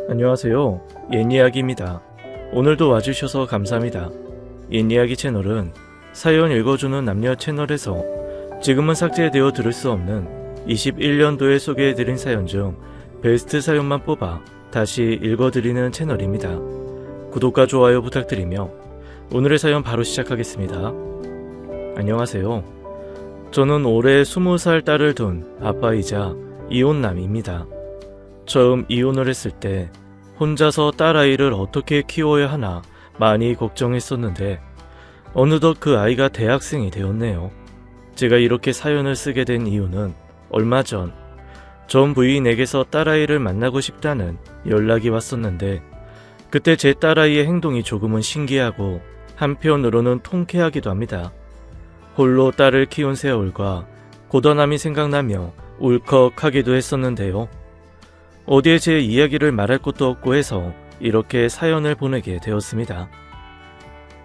안녕하세요. 옛이야기입니다. 오늘도 와주셔서 감사합니다. 옛이야기 채널은 사연 읽어주는 남녀 채널에서 지금은 삭제되어 들을 수 없는 21년도에 소개해드린 사연 중 베스트 사연만 뽑아 다시 읽어드리는 채널입니다. 구독과 좋아요 부탁드리며 오늘의 사연 바로 시작하겠습니다. 안녕하세요. 저는 올해 20살 딸을 둔 아빠이자 이혼남입니다. 처음 이혼을 했을 때 혼자서 딸아이를 어떻게 키워야 하나 많이 걱정했었는데 어느덧 그 아이가 대학생이 되었네요. 제가 이렇게 사연을 쓰게 된 이유는 얼마 전 부인에게서 딸아이를 만나고 싶다는 연락이 왔었는데 그때 제 딸아이의 행동이 조금은 신기하고 한편으로는 통쾌하기도 합니다. 홀로 딸을 키운 세월과 고단함이 생각나며 울컥하기도 했었는데요. 어디에 제 이야기를 말할 곳도 없고 해서 이렇게 사연을 보내게 되었습니다.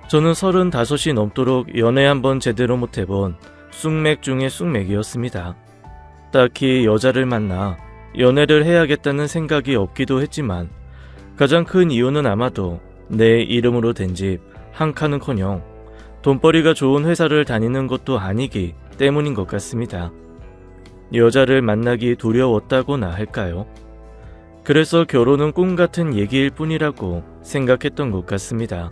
저는 35이 넘도록 연애 한번 제대로 못해본 쑥맥 중의 쑥맥이었습니다. 딱히 여자를 만나 연애를 해야겠다는 생각이 없기도 했지만 가장 큰 이유는 아마도 내 이름으로 된 집 한 칸은커녕 돈벌이가 좋은 회사를 다니는 것도 아니기 때문인 것 같습니다. 여자를 만나기 두려웠다고나 할까요? 그래서 결혼은 꿈같은 얘기일 뿐이라고 생각했던 것 같습니다.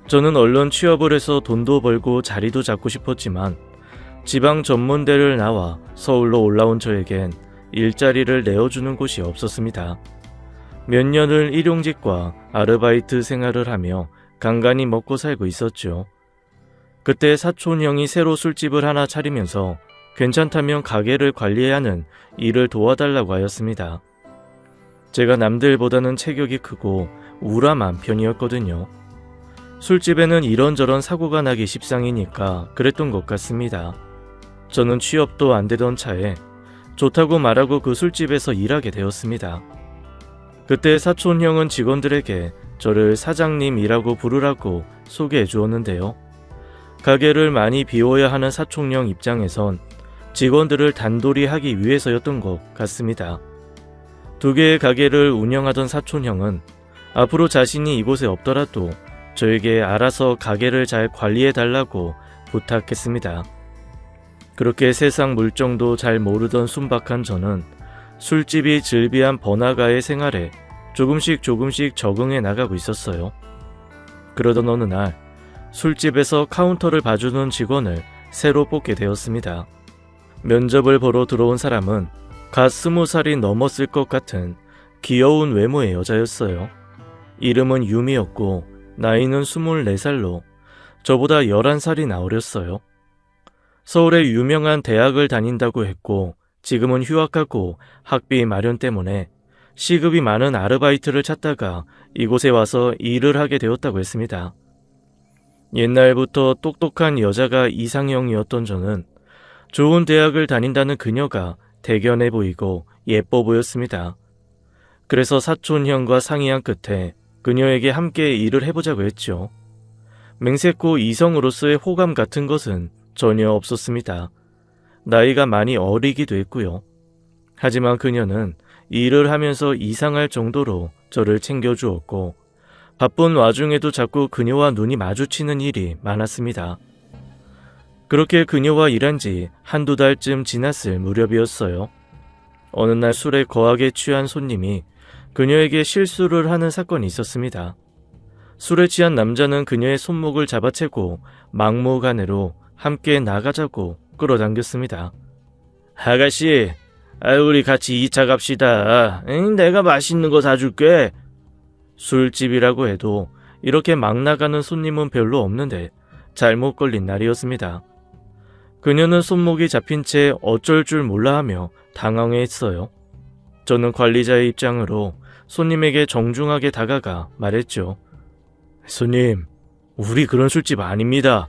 저는 얼른 취업을 해서 돈도 벌고 자리도 잡고 싶었지만 지방 전문대를 나와 서울로 올라온 저에겐 일자리를 내어주는 곳이 없었습니다. 몇 년을 일용직과 아르바이트 생활을 하며 간간히 먹고 살고 있었죠. 그때 사촌 형이 새로 술집을 하나 차리면서 괜찮다면 가게를 관리해야 하는 일을 도와달라고 하였습니다. 제가 남들보다는 체격이 크고 우람한 편이었거든요. 술집에는 이런저런 사고가 나기 십상이니까 그랬던 것 같습니다. 저는 취업도 안 되던 차에 좋다고 말하고 그 술집에서 일하게 되었습니다. 그때 사촌 형은 직원들에게 저를 사장님이라고 부르라고 소개해 주었는데요. 가게를 많이 비워야 하는 사촌 형 입장에선 직원들을 단돌이 하기 위해서였던 것 같습니다. 2개의 가게를 운영하던 사촌 형은 앞으로 자신이 이곳에 없더라도 저에게 알아서 가게를 잘 관리해 달라고 부탁했습니다. 그렇게 세상 물정도 잘 모르던 순박한 저는 술집이 즐비한 번화가의 생활에 조금씩 적응해 나가고 있었어요. 그러던 어느 날 술집에서 카운터를 봐주는 직원을 새로 뽑게 되었습니다. 면접을 보러 들어온 사람은 갓 20살이 넘었을 것 같은 귀여운 외모의 여자였어요. 이름은 유미였고 나이는 24살로 저보다 11살이나 어렸어요. 서울의 유명한 대학을 다닌다고 했고 지금은 휴학하고 학비 마련 때문에 시급이 많은 아르바이트를 찾다가 이곳에 와서 일을 하게 되었다고 했습니다. 옛날부터 똑똑한 여자가 이상형이었던 저는 좋은 대학을 다닌다는 그녀가 대견해 보이고 예뻐 보였습니다. 그래서 사촌 형과 상의한 끝에 그녀에게 함께 일을 해보자고 했죠. 맹세코 이성으로서의 호감 같은 것은 전혀 없었습니다. 나이가 많이 어리기도 했고요. 하지만 그녀는 일을 하면서 이상할 정도로 저를 챙겨주었고 바쁜 와중에도 자꾸 그녀와 눈이 마주치는 일이 많았습니다. 그렇게 그녀와 일한 지 한두 달쯤 지났을 무렵이었어요. 어느 날 술에 거하게 취한 손님이 그녀에게 실수를 하는 사건이 있었습니다. 술에 취한 남자는 그녀의 손목을 잡아채고 막무가내로 함께 나가자고 끌어당겼습니다. 아가씨, 우리 같이 2차 갑시다. 내가 맛있는 거 사줄게. 술집이라고 해도 이렇게 막 나가는 손님은 별로 없는데 잘못 걸린 날이었습니다. 그녀는 손목이 잡힌 채 어쩔 줄 몰라 하며 당황해했어요. 저는 관리자의 입장으로 손님에게 정중하게 다가가 말했죠. 손님, 우리 그런 술집 아닙니다.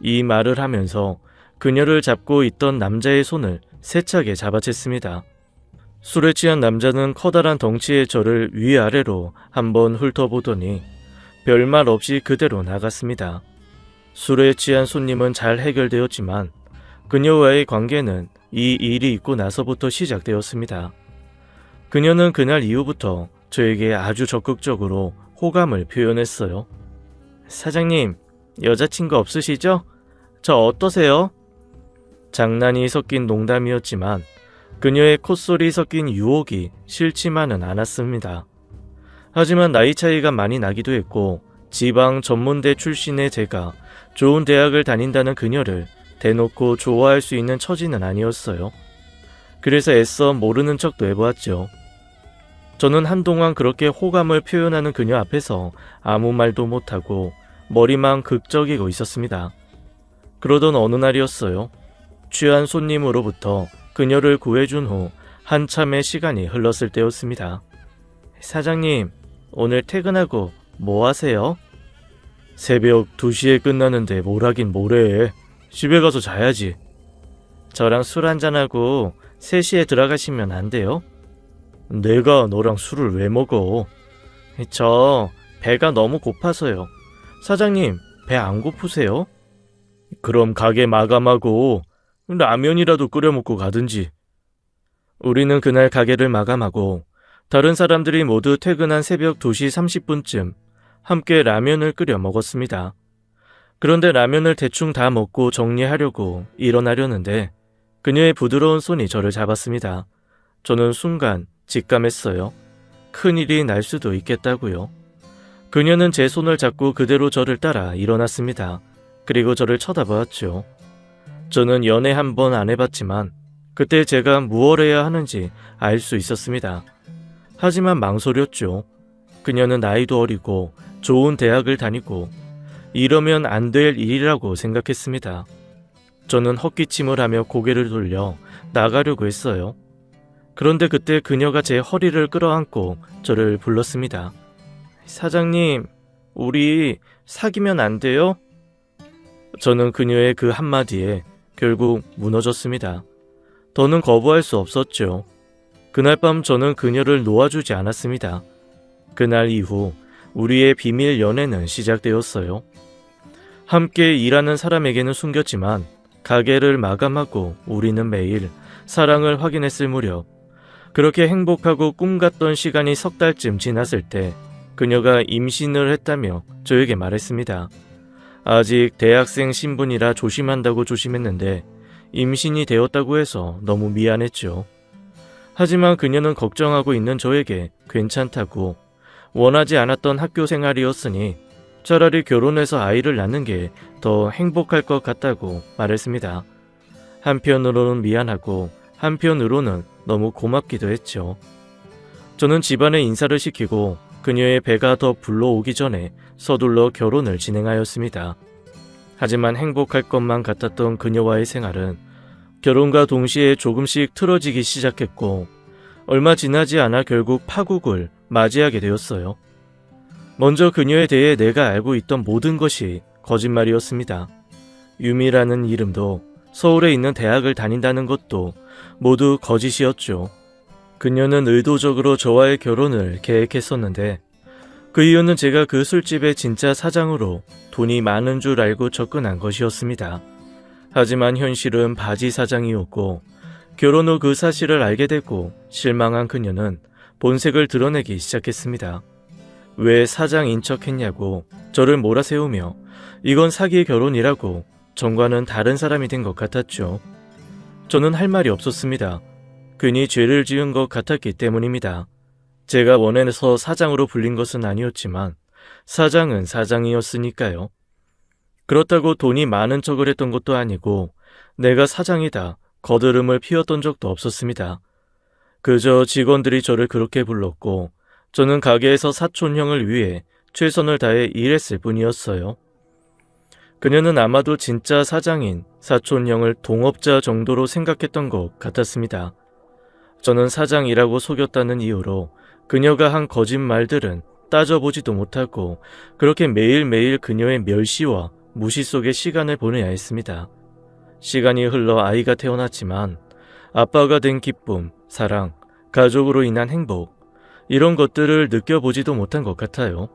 이 말을 하면서 그녀를 잡고 있던 남자의 손을 세차게 잡아챘습니다. 술에 취한 남자는 커다란 덩치의 저를 위아래로 한번 훑어보더니 별말 없이 그대로 나갔습니다. 술에 취한 손님은 잘 해결되었지만 그녀와의 관계는 이 일이 있고 나서부터 시작되었습니다. 그녀는 그날 이후부터 저에게 아주 적극적으로 호감을 표현했어요. 사장님, 여자친구 없으시죠? 저 어떠세요? 장난이 섞인 농담이었지만 그녀의 콧소리 섞인 유혹이 싫지만은 않았습니다. 하지만 나이 차이가 많이 나기도 했고 지방 전문대 출신의 제가 좋은 대학을 다닌다는 그녀를 대놓고 좋아할 수 있는 처지는 아니었어요. 그래서 애써 모르는 척도 해보았죠. 저는 한동안 그렇게 호감을 표현하는 그녀 앞에서 아무 말도 못하고 머리만 극적이고 있었습니다. 그러던 어느 날이었어요. 취한 손님으로부터 그녀를 구해준 후 한참의 시간이 흘렀을 때였습니다. 사장님, 오늘 퇴근하고 뭐 하세요? 새벽 2시에 끝나는데 뭘 하긴 뭐래. 집에 가서 자야지. 저랑 술 한잔하고 3시에 들어가시면 안 돼요? 내가 너랑 술을 왜 먹어? 저 배가 너무 고파서요. 사장님, 배 안 고프세요? 그럼 가게 마감하고 라면이라도 끓여 먹고 가든지. 우리는 그날 가게를 마감하고 다른 사람들이 모두 퇴근한 새벽 2시 30분쯤 함께 라면을 끓여 먹었습니다. 그런데 라면을 대충 다 먹고 정리하려고 일어나려는데 그녀의 부드러운 손이 저를 잡았습니다. 저는 순간 직감했어요. 큰일이 날 수도 있겠다고요. 그녀는 제 손을 잡고 그대로 저를 따라 일어났습니다. 그리고 저를 쳐다보았죠. 저는 연애 한 번 안 해봤지만 그때 제가 무엇 해야 하는지 알 수 있었습니다. 하지만 망설였죠. 그녀는 나이도 어리고 좋은 대학을 다니고 이러면 안 될 일이라고 생각했습니다. 저는 헛기침을 하며 고개를 돌려 나가려고 했어요. 그런데 그때 그녀가 제 허리를 끌어안고 저를 불렀습니다. 사장님, 우리 사귀면 안 돼요? 저는 그녀의 그 한마디에 결국 무너졌습니다. 더는 거부할 수 없었죠. 그날 밤 저는 그녀를 놓아주지 않았습니다. 그날 이후 우리의 비밀 연애는 시작되었어요. 함께 일하는 사람에게는 숨겼지만 가게를 마감하고 우리는 매일 사랑을 확인했을 무렵 그렇게 행복하고 꿈같던 시간이 3달쯤 지났을 때 그녀가 임신을 했다며 저에게 말했습니다. 아직 대학생 신분이라 조심한다고 조심했는데 임신이 되었다고 해서 너무 미안했죠. 하지만 그녀는 걱정하고 있는 저에게 괜찮다고 원하지 않았던 학교 생활이었으니 차라리 결혼해서 아이를 낳는 게 더 행복할 것 같다고 말했습니다. 한편으로는 미안하고 한편으로는 너무 고맙기도 했죠. 저는 집안에 인사를 시키고 그녀의 배가 더 불러오기 전에 서둘러 결혼을 진행하였습니다. 하지만 행복할 것만 같았던 그녀와의 생활은 결혼과 동시에 조금씩 틀어지기 시작했고 얼마 지나지 않아 결국 파국을 맞이하게 되었어요. 먼저 그녀에 대해 내가 알고 있던 모든 것이 거짓말이었습니다. 유미라는 이름도 서울에 있는 대학을 다닌다는 것도 모두 거짓이었죠. 그녀는 의도적으로 저와의 결혼을 계획했었는데 그 이유는 제가 그 술집의 진짜 사장으로 돈이 많은 줄 알고 접근한 것이었습니다. 하지만 현실은 바지 사장이었고 결혼 후 그 사실을 알게 되고 실망한 그녀는 본색을 드러내기 시작했습니다. 왜 사장인 척했냐고 저를 몰아세우며 이건 사기 결혼이라고 전과는 다른 사람이 된 것 같았죠. 저는 할 말이 없었습니다. 괜히 죄를 지은 것 같았기 때문입니다. 제가 원해서 사장으로 불린 것은 아니었지만 사장은 사장이었으니까요. 그렇다고 돈이 많은 척을 했던 것도 아니고 내가 사장이다 거드름을 피웠던 적도 없었습니다. 그저 직원들이 저를 그렇게 불렀고 저는 가게에서 사촌형을 위해 최선을 다해 일했을 뿐이었어요. 그녀는 아마도 진짜 사장인 사촌형을 동업자 정도로 생각했던 것 같았습니다. 저는 사장이라고 속였다는 이유로 그녀가 한 거짓말들은 따져보지도 못하고 그렇게 매일매일 그녀의 멸시와 무시 속에 시간을 보내야 했습니다. 시간이 흘러 아이가 태어났지만 아빠가 된 기쁨, 사랑, 가족으로 인한 행복 이런 것들을 느껴보지도 못한 것 같아요.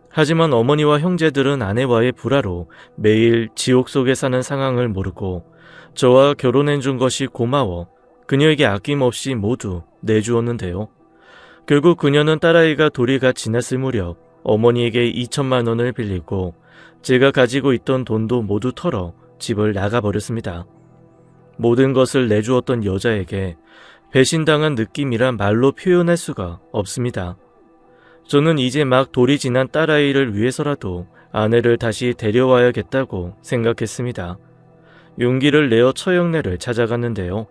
하지만 어머니와 형제들은 아내와의 불화로 매일 지옥 속에 사는 상황을 모르고 저와 결혼해준 것이 고마워 그녀에게 아낌없이 모두 내주었는데요. 결국 그녀는 딸아이가 돌이가 지났을 무렵 어머니에게 2천만 원을 빌리고 제가 가지고 있던 돈도 모두 털어 집을 나가버렸습니다. 모든 것을 내주었던 여자에게 배신당한 느낌이란 말로 표현할 수가 없습니다. 저는 이제 막 돌이 지난 딸아이를 위해서라도 아내를 다시 데려와야겠다고 생각했습니다. 용기를 내어 처형내를 찾아갔는데요.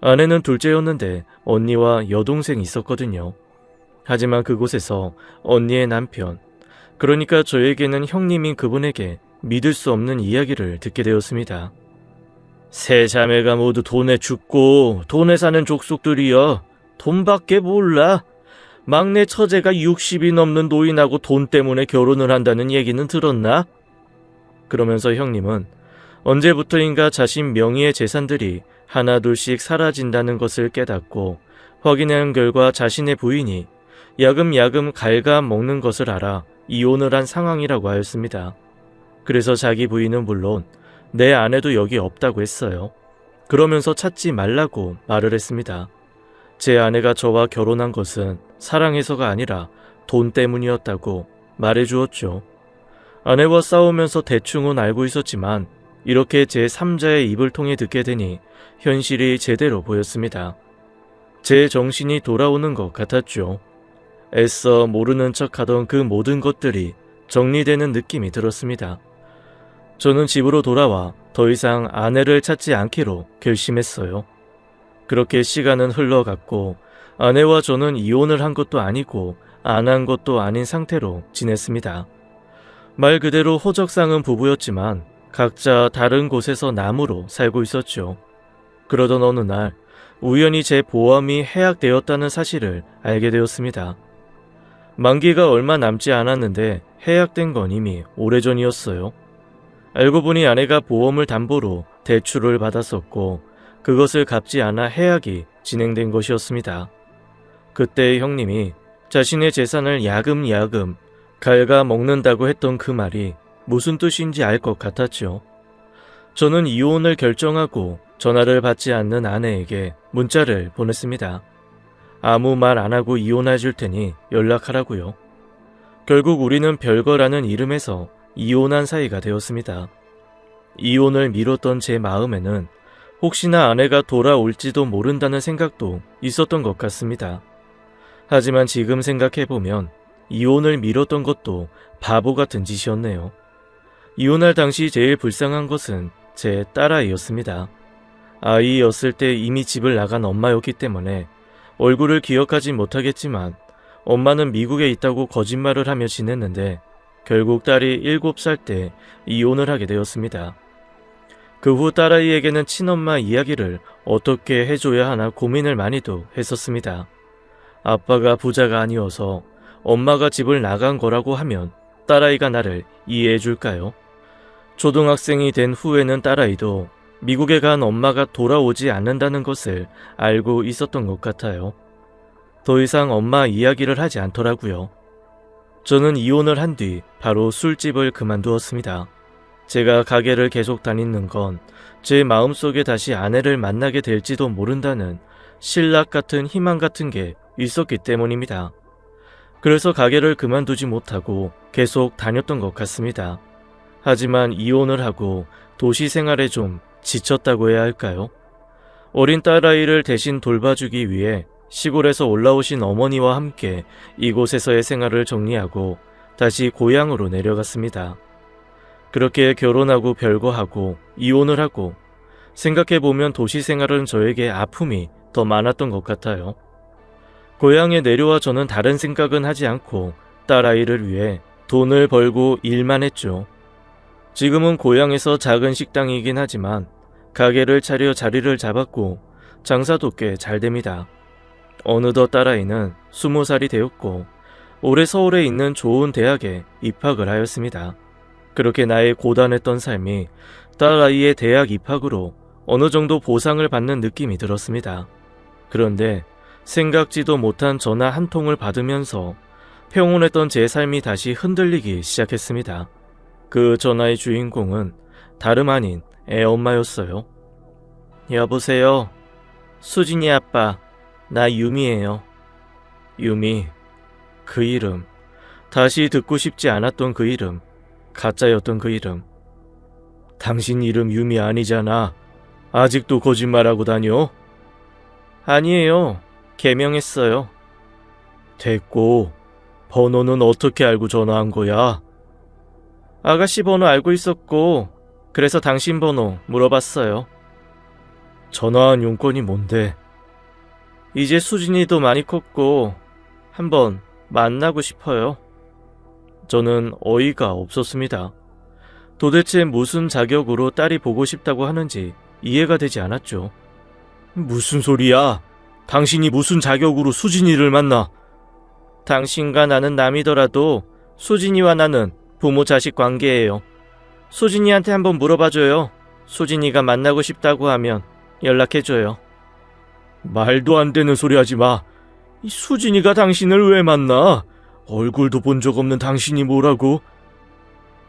아내는 둘째였는데 언니와 여동생이 있었거든요. 하지만 그곳에서 언니의 남편, 그러니까 저에게는 형님인 그분에게 믿을 수 없는 이야기를 듣게 되었습니다. 세 자매가 모두 돈에 죽고 돈에 사는 족속들이여. 돈밖에 몰라. 막내 처제가 60이 넘는 노인하고 돈 때문에 결혼을 한다는 얘기는 들었나? 그러면서 형님은 언제부터인가 자신 명의의 재산들이 하나둘씩 사라진다는 것을 깨닫고 확인한 결과 자신의 부인이 야금야금 갉아먹는 것을 알아 이혼을 한 상황이라고 하였습니다. 그래서 자기 부인은 물론 내 아내도 여기 없다고 했어요. 그러면서 찾지 말라고 말을 했습니다. 제 아내가 저와 결혼한 것은 사랑해서가 아니라 돈 때문이었다고 말해주었죠. 아내와 싸우면서 대충은 알고 있었지만 이렇게 제3자의 입을 통해 듣게 되니 현실이 제대로 보였습니다. 제 정신이 돌아오는 것 같았죠. 애써 모르는 척하던 그 모든 것들이 정리되는 느낌이 들었습니다. 저는 집으로 돌아와 더 이상 아내를 찾지 않기로 결심했어요. 그렇게 시간은 흘러갔고 아내와 저는 이혼을 한 것도 아니고 안 한 것도 아닌 상태로 지냈습니다. 말 그대로 호적상은 부부였지만 각자 다른 곳에서 남으로 살고 있었죠. 그러던 어느 날 우연히 제 보험이 해약되었다는 사실을 알게 되었습니다. 만기가 얼마 남지 않았는데 해약된 건 이미 오래전이었어요. 알고 보니 아내가 보험을 담보로 대출을 받았었고 그것을 갚지 않아 해약이 진행된 것이었습니다. 그때 형님이 자신의 재산을 야금야금 갉아먹는다고 했던 그 말이 무슨 뜻인지 알 것 같았죠. 저는 이혼을 결정하고 전화를 받지 않는 아내에게 문자를 보냈습니다. 아무 말 안 하고 이혼해 줄 테니 연락하라고요. 결국 우리는 별거라는 이름에서 이혼한 사이가 되었습니다. 이혼을 미뤘던 제 마음에는 혹시나 아내가 돌아올지도 모른다는 생각도 있었던 것 같습니다. 하지만 지금 생각해보면 이혼을 미뤘던 것도 바보 같은 짓이었네요. 이혼할 당시 제일 불쌍한 것은 제 딸아이였습니다. 아이였을 때 이미 집을 나간 엄마였기 때문에 얼굴을 기억하지 못하겠지만 엄마는 미국에 있다고 거짓말을 하며 지냈는데 결국 딸이 7살 때 이혼을 하게 되었습니다. 그 후 딸아이에게는 친엄마 이야기를 어떻게 해줘야 하나 고민을 많이도 했었습니다. 아빠가 부자가 아니어서 엄마가 집을 나간 거라고 하면 딸아이가 나를 이해해 줄까요? 초등학생이 된 후에는 딸아이도 미국에 간 엄마가 돌아오지 않는다는 것을 알고 있었던 것 같아요. 더 이상 엄마 이야기를 하지 않더라고요. 저는 이혼을 한 뒤 바로 술집을 그만두었습니다. 제가 가게를 계속 다니는 건 제 마음속에 다시 아내를 만나게 될지도 모른다는 신락 같은 희망 같은 게 있었기 때문입니다. 그래서 가게를 그만두지 못하고 계속 다녔던 것 같습니다. 하지만 이혼을 하고 도시 생활에 좀 지쳤다고 해야 할까요? 어린 딸아이를 대신 돌봐주기 위해 시골에서 올라오신 어머니와 함께 이곳에서의 생활을 정리하고 다시 고향으로 내려갔습니다. 그렇게 결혼하고 별거하고 이혼을 하고 생각해보면 도시 생활은 저에게 아픔이 더 많았던 것 같아요. 고향에 내려와 저는 다른 생각은 하지 않고 딸아이를 위해 돈을 벌고 일만 했죠. 지금은 고향에서 작은 식당이긴 하지만 가게를 차려 자리를 잡았고 장사도 꽤 잘 됩니다. 어느덧 딸아이는 20살이 되었고 올해 서울에 있는 좋은 대학에 입학을 하였습니다. 그렇게 나의 고단했던 삶이 딸아이의 대학 입학으로 어느 정도 보상을 받는 느낌이 들었습니다. 그런데 생각지도 못한 전화 한 통을 받으면서 평온했던 제 삶이 다시 흔들리기 시작했습니다. 그 전화의 주인공은 다름 아닌 애엄마였어요. 여보세요. 수진이 아빠, 나 유미예요. 유미, 그 이름, 다시 듣고 싶지 않았던 그 이름, 가짜였던 그 이름. 당신 이름 유미 아니잖아. 아직도 거짓말하고 다녀? 아니에요. 개명했어요. 됐고, 번호는 어떻게 알고 전화한 거야? 아가씨 번호 알고 있었고, 그래서 당신 번호 물어봤어요. 전화한 용건이 뭔데? 이제 수진이도 많이 컸고, 한번 만나고 싶어요. 저는 어이가 없었습니다. 도대체 무슨 자격으로 딸이 보고 싶다고 하는지 이해가 되지 않았죠. 무슨 소리야? 당신이 무슨 자격으로 수진이를 만나? 당신과 나는 남이더라도 수진이와 나는 부모 자식 관계예요. 수진이한테 한번 물어봐줘요. 수진이가 만나고 싶다고 하면 연락해줘요. 말도 안 되는 소리 하지 마. 이 수진이가 당신을 왜 만나? 얼굴도 본 적 없는 당신이 뭐라고?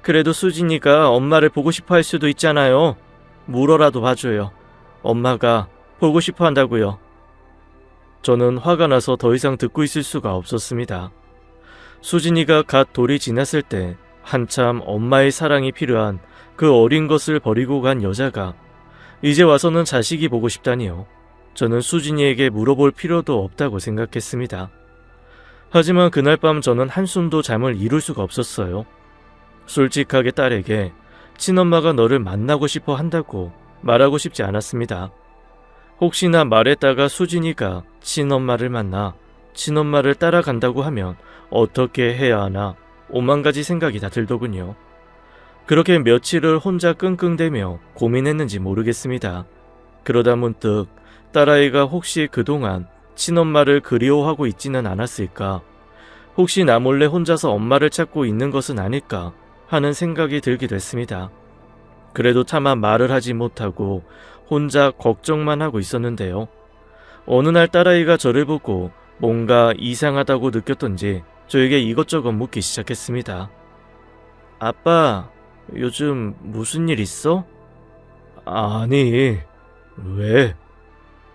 그래도 수진이가 엄마를 보고 싶어 할 수도 있잖아요. 물어라도 봐줘요. 엄마가 보고 싶어 한다고요. 저는 화가 나서 더 이상 듣고 있을 수가 없었습니다. 수진이가 갓 돌이 지났을 때 한참 엄마의 사랑이 필요한 그 어린 것을 버리고 간 여자가 이제 와서는 자식이 보고 싶다니요. 저는 수진이에게 물어볼 필요도 없다고 생각했습니다. 하지만 그날 밤 저는 한숨도 잠을 이룰 수가 없었어요. 솔직하게 딸에게 친엄마가 너를 만나고 싶어 한다고 말하고 싶지 않았습니다. 혹시나 말했다가 수진이가 친엄마를 만나 친엄마를 따라간다고 하면 어떻게 해야 하나 오만 가지 생각이 다 들더군요. 그렇게 며칠을 혼자 끙끙대며 고민했는지 모르겠습니다. 그러다 문득 딸아이가 혹시 그동안 친엄마를 그리워하고 있지는 않았을까? 혹시 나 몰래 혼자서 엄마를 찾고 있는 것은 아닐까 하는 생각이 들기도 했습니다. 그래도 차마 말을 하지 못하고 혼자 걱정만 하고 있었는데요. 어느 날 딸아이가 저를 보고 뭔가 이상하다고 느꼈던지 저에게 이것저것 묻기 시작했습니다. 아빠, 요즘 무슨 일 있어? 아니, 왜?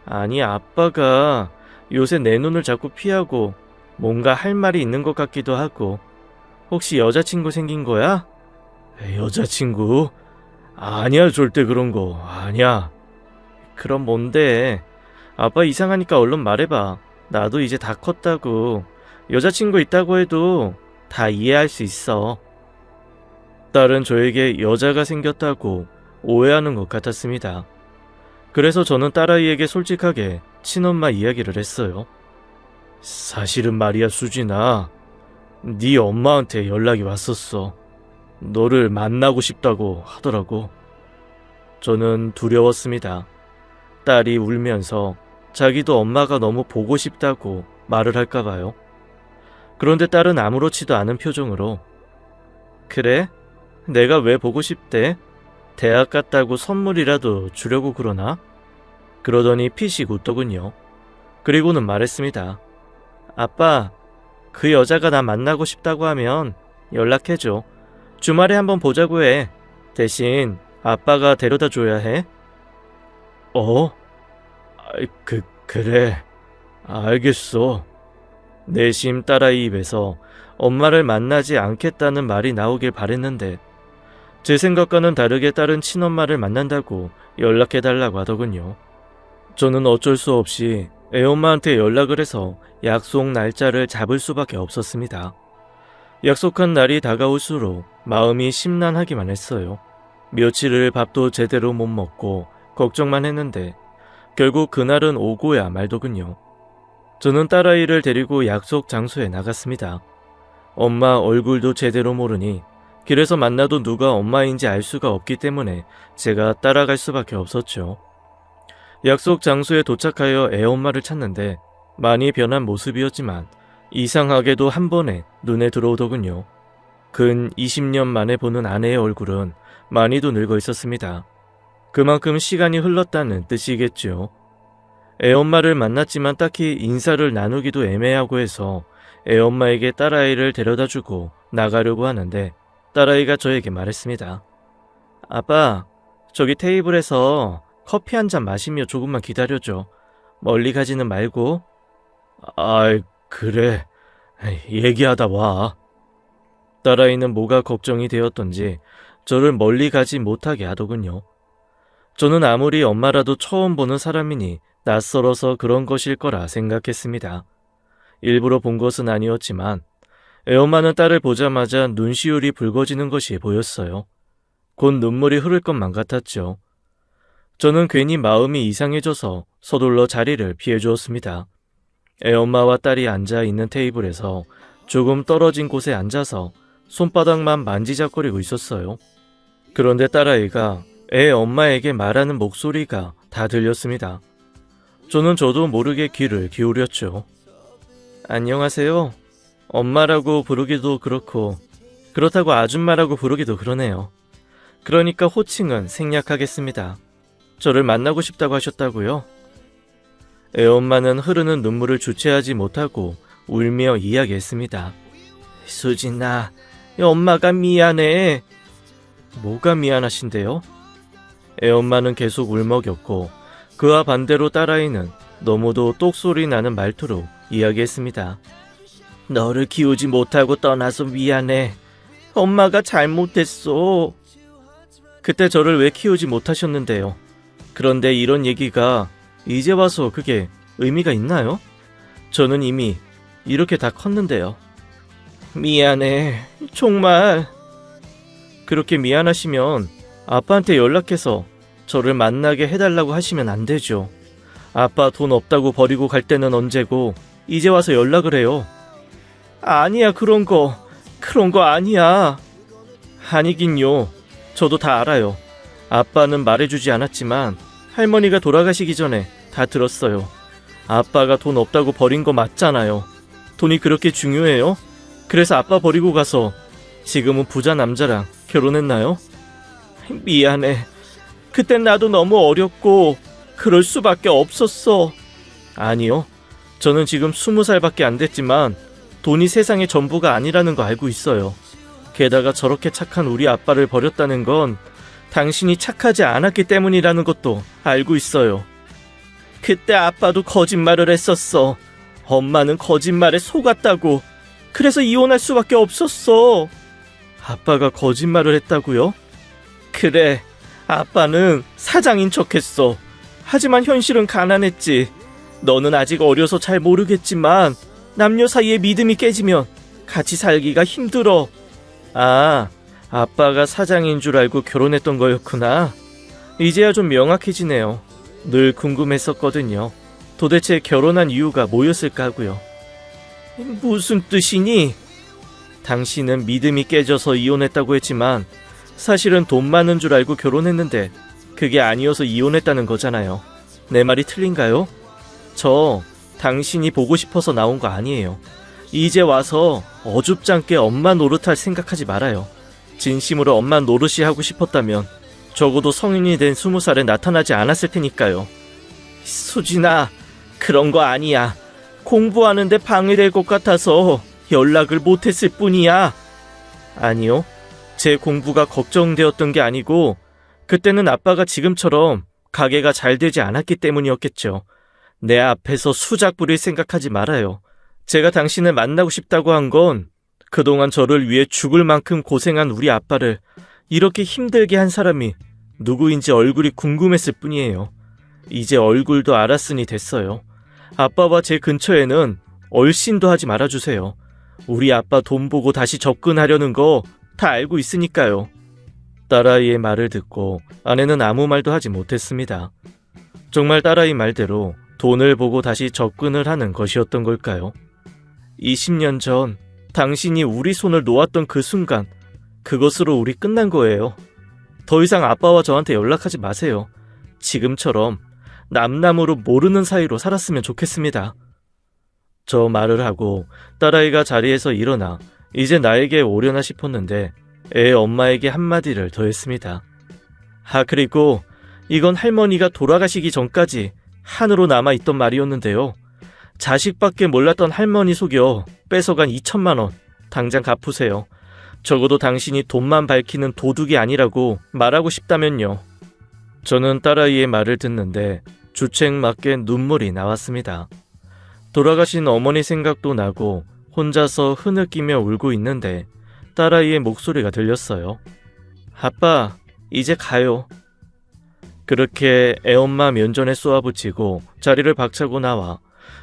아니, 아빠가 요새 내 눈을 자꾸 피하고 뭔가 할 말이 있는 것 같기도 하고 혹시 여자친구 생긴 거야? 여자친구? 아니야, 절대 그런 거 아니야. 그럼 뭔데? 아빠 이상하니까 얼른 말해봐. 나도 이제 다 컸다고. 여자친구 있다고 해도 다 이해할 수 있어. 딸은 저에게 여자가 생겼다고 오해하는 것 같았습니다. 그래서 저는 딸아이에게 솔직하게 친엄마 이야기를 했어요. 사실은 말이야, 수진아. 네 엄마한테 연락이 왔었어. 너를 만나고 싶다고 하더라고. 저는 두려웠습니다. 딸이 울면서 자기도 엄마가 너무 보고 싶다고 말을 할까봐요. 그런데 딸은 아무렇지도 않은 표정으로 그래? 내가 왜 보고 싶대? 대학 갔다고 선물이라도 주려고 그러나? 그러더니 피식 웃더군요. 그리고는 말했습니다. 아빠, 그 여자가 나 만나고 싶다고 하면 연락해줘. 주말에 한번 보자고 해. 대신 아빠가 데려다 줘야 해. 어? 그래. 알겠어. 내심 딸아이 입에서 엄마를 만나지 않겠다는 말이 나오길 바랬는데 제 생각과는 다르게 딸은 친엄마를 만난다고 연락해달라고 하더군요. 저는 어쩔 수 없이 애엄마한테 연락을 해서 약속 날짜를 잡을 수밖에 없었습니다. 약속한 날이 다가올수록 마음이 심란하기만 했어요. 며칠을 밥도 제대로 못 먹고 걱정만 했는데 결국 그날은 오고야 말더군요. 저는 딸아이를 데리고 약속 장소에 나갔습니다. 엄마 얼굴도 제대로 모르니 길에서 만나도 누가 엄마인지 알 수가 없기 때문에 제가 따라갈 수밖에 없었죠. 약속 장소에 도착하여 애엄마를 찾는데 많이 변한 모습이었지만 이상하게도 한 번에 눈에 들어오더군요. 근 20년 만에 보는 아내의 얼굴은 많이도 늙어 있었습니다. 그만큼 시간이 흘렀다는 뜻이겠죠. 애엄마를 만났지만 딱히 인사를 나누기도 애매하고 해서 애엄마에게 딸아이를 데려다주고 나가려고 하는데 딸아이가 저에게 말했습니다. 아빠, 저기 테이블에서 커피 한 잔 마시며 조금만 기다려줘. 멀리 가지는 말고. 그래, 얘기하다 와. 딸아이는 뭐가 걱정이 되었던지 저를 멀리 가지 못하게 하더군요. 저는 아무리 엄마라도 처음 보는 사람이니 낯설어서 그런 것일 거라 생각했습니다. 일부러 본 것은 아니었지만 애엄마는 딸을 보자마자 눈시울이 붉어지는 것이 보였어요. 곧 눈물이 흐를 것만 같았죠. 저는 괜히 마음이 이상해져서 서둘러 자리를 피해주었습니다. 애엄마와 딸이 앉아있는 테이블에서 조금 떨어진 곳에 앉아서 손바닥만 만지작거리고 있었어요. 그런데 딸아이가 애 엄마에게 말하는 목소리가 다 들렸습니다. 저도 모르게 귀를 기울였죠. 안녕하세요. 엄마라고 부르기도 그렇고 그렇다고 아줌마라고 부르기도 그러네요. 그러니까 호칭은 생략하겠습니다. 저를 만나고 싶다고 하셨다고요? 애엄마는 흐르는 눈물을 주체하지 못하고 울며 이야기했습니다. 수진아, 엄마가 미안해. 뭐가 미안하신데요? 애엄마는 계속 울먹였고 그와 반대로 딸아이는 너무도 똑소리 나는 말투로 이야기했습니다. 너를 키우지 못하고 떠나서 미안해. 엄마가 잘못했어. 그때 저를 왜 키우지 못하셨는데요? 그런데 이런 얘기가 이제 와서 그게 의미가 있나요? 저는 이미 이렇게 다 컸는데요. 미안해. 정말. 그렇게 미안하시면 아빠한테 연락해서 저를 만나게 해달라고 하시면 안 되죠. 아빠 돈 없다고 버리고 갈 때는 언제고 이제 와서 연락을 해요. 아니야, 그런 거 아니야. 아니긴요. 저도 다 알아요. 아빠는 말해주지 않았지만 할머니가 돌아가시기 전에 다 들었어요. 아빠가 돈 없다고 버린 거 맞잖아요. 돈이 그렇게 중요해요? 그래서 아빠 버리고 가서 지금은 부자 남자랑 결혼했나요? 미안해. 그땐 나도 너무 어렸고 그럴 수밖에 없었어. 아니요. 저는 지금 20살밖에 안 됐지만 돈이 세상의 전부가 아니라는 거 알고 있어요. 게다가 저렇게 착한 우리 아빠를 버렸다는 건 당신이 착하지 않았기 때문이라는 것도 알고 있어요. 그때 아빠도 거짓말을 했었어. 엄마는 거짓말에 속았다고. 그래서 이혼할 수밖에 없었어. 아빠가 거짓말을 했다고요? 그래, 아빠는 사장인 척했어. 하지만 현실은 가난했지. 너는 아직 어려서 잘 모르겠지만 남녀 사이에 믿음이 깨지면 같이 살기가 힘들어. 아, 아빠가 사장인 줄 알고 결혼했던 거였구나. 이제야 좀 명확해지네요. 늘 궁금했었거든요. 도대체 결혼한 이유가 뭐였을까 하고요. 무슨 뜻이니? 당신은 믿음이 깨져서 이혼했다고 했지만 사실은 돈 많은 줄 알고 결혼했는데 그게 아니어서 이혼했다는 거잖아요. 내 말이 틀린가요? 저 당신이 보고 싶어서 나온 거 아니에요. 이제 와서 어줍잖게 엄마 노릇할 생각하지 말아요. 진심으로 엄마 노릇이 하고 싶었다면 적어도 성인이 된 20살에 나타나지 않았을 테니까요. 수진아, 그런 거 아니야. 공부하는데 방해될 것 같아서 연락을 못했을 뿐이야. 아니요. 제 공부가 걱정되었던 게 아니고 그때는 아빠가 지금처럼 가게가 잘 되지 않았기 때문이었겠죠. 내 앞에서 수작 부릴 생각하지 말아요. 제가 당신을 만나고 싶다고 한 건 그동안 저를 위해 죽을 만큼 고생한 우리 아빠를 이렇게 힘들게 한 사람이 누구인지 얼굴이 궁금했을 뿐이에요. 이제 얼굴도 알았으니 됐어요. 아빠와 제 근처에는 얼씬도 하지 말아주세요. 우리 아빠 돈 보고 다시 접근하려는 거 다 알고 있으니까요. 딸아이의 말을 듣고 아내는 아무 말도 하지 못했습니다. 정말 딸아이 말대로 돈을 보고 다시 접근을 하는 것이었던 걸까요? 20년 전 당신이 우리 손을 놓았던 그 순간 그것으로 우리 끝난 거예요. 더 이상 아빠와 저한테 연락하지 마세요. 지금처럼 남남으로 모르는 사이로 살았으면 좋겠습니다. 저 말을 하고 딸아이가 자리에서 일어나 이제 나에게 오려나 싶었는데 애 엄마에게 한마디를 더했습니다. 아, 그리고 이건 할머니가 돌아가시기 전까지 한으로 남아있던 말이었는데요. 자식밖에 몰랐던 할머니 속여 뺏어간 2천만 원 당장 갚으세요. 적어도 당신이 돈만 밝히는 도둑이 아니라고 말하고 싶다면요. 저는 딸아이의 말을 듣는데 주책맞게 눈물이 나왔습니다. 돌아가신 어머니 생각도 나고 혼자서 흐느끼며 울고 있는데 딸아이의 목소리가 들렸어요. 아빠, 이제 가요. 그렇게 애엄마 면전에 쏘아붙이고 자리를 박차고 나와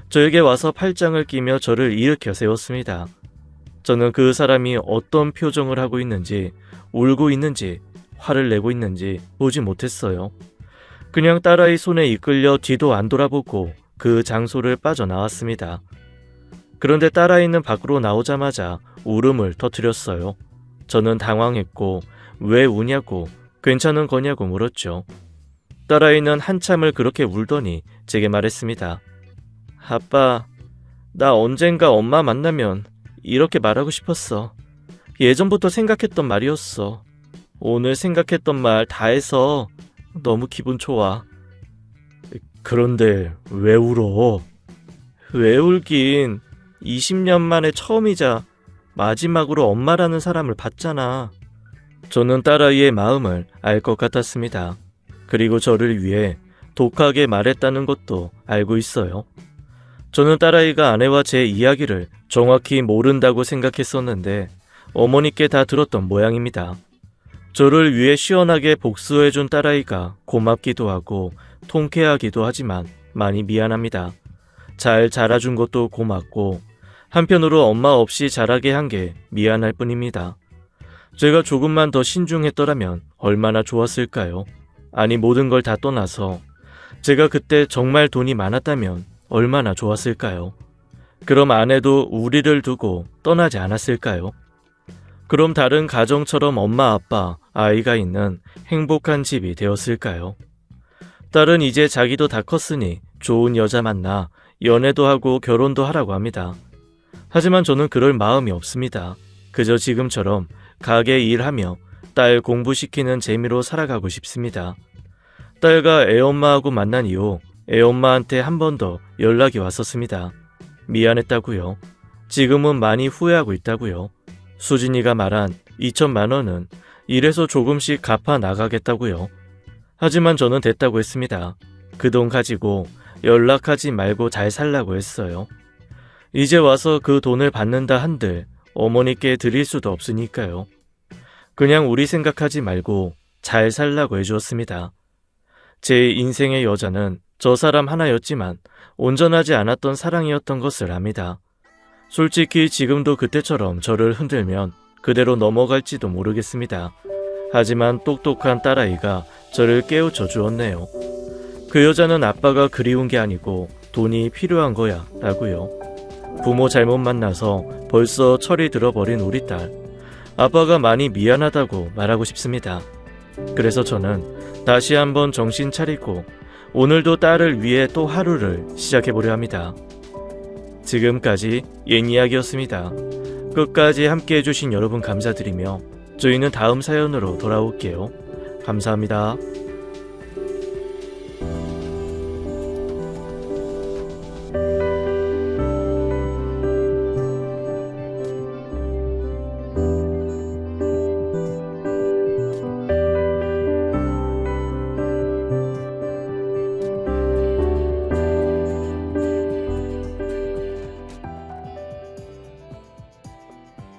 저에게 와서 팔짱을 끼며 저를 일으켜 세웠습니다. 저는 그 사람이 어떤 표정을 하고 있는지, 울고 있는지, 화를 내고 있는지 보지 못했어요. 그냥 딸아이 손에 이끌려 뒤도 안 돌아보고 그 장소를 빠져나왔습니다. 그런데 딸아이는 밖으로 나오자마자 울음을 터뜨렸어요. 저는 당황했고 왜 우냐고 괜찮은 거냐고 물었죠. 딸아이는 한참을 그렇게 울더니 제게 말했습니다. 아빠, 나 언젠가 엄마 만나면 이렇게 말하고 싶었어. 예전부터 생각했던 말이었어. 오늘 생각했던 말 다 해서 너무 기분 좋아. 그런데 왜 울어? 왜 울긴. 20년 만에 처음이자 마지막으로 엄마라는 사람을 봤잖아. 저는 딸아이의 마음을 알 것 같았습니다. 그리고 저를 위해 독하게 말했다는 것도 알고 있어요. 저는 딸아이가 아내와 제 이야기를 정확히 모른다고 생각했었는데 어머니께 다 들었던 모양입니다. 저를 위해 시원하게 복수해준 딸아이가 고맙기도 하고 통쾌하기도 하지만 많이 미안합니다. 잘 자라준 것도 고맙고 한편으로 엄마 없이 자라게 한 게 미안할 뿐입니다. 제가 조금만 더 신중했더라면 얼마나 좋았을까요? 아니, 모든 걸 다 떠나서 제가 그때 정말 돈이 많았다면 얼마나 좋았을까요? 그럼 아내도 우리를 두고 떠나지 않았을까요? 그럼 다른 가정처럼 엄마, 아빠, 아이가 있는 행복한 집이 되었을까요? 딸은 이제 자기도 다 컸으니 좋은 여자 만나 연애도 하고 결혼도 하라고 합니다. 하지만 저는 그럴 마음이 없습니다. 그저 지금처럼 가게 일하며 딸 공부시키는 재미로 살아가고 싶습니다. 딸과 애엄마하고 만난 이후 애엄마한테 한 번 더 연락이 왔었습니다. 미안했다고요. 지금은 많이 후회하고 있다고요. 수진이가 말한 2천만 원은 일해서 조금씩 갚아 나가겠다고요. 하지만 저는 됐다고 했습니다. 그 돈 가지고 연락하지 말고 잘 살라고 했어요. 이제 와서 그 돈을 받는다 한들 어머니께 드릴 수도 없으니까요. 그냥 우리 생각하지 말고 잘 살라고 해주었습니다. 제 인생의 여자는 저 사람 하나였지만 온전하지 않았던 사랑이었던 것을 압니다. 솔직히 지금도 그때처럼 저를 흔들면 그대로 넘어갈지도 모르겠습니다. 하지만 똑똑한 딸아이가 저를 깨우쳐 주었네요. 그 여자는 아빠가 그리운 게 아니고 돈이 필요한 거야 라고요. 부모 잘못 만나서 벌써 철이 들어버린 우리 딸. 아빠가 많이 미안하다고 말하고 싶습니다. 그래서 저는 다시 한번 정신 차리고 오늘도 딸을 위해 또 하루를 시작해보려 합니다. 지금까지 옛 이야기였습니다. 끝까지 함께 해주신 여러분 감사드리며 저희는 다음 사연으로 돌아올게요. 감사합니다.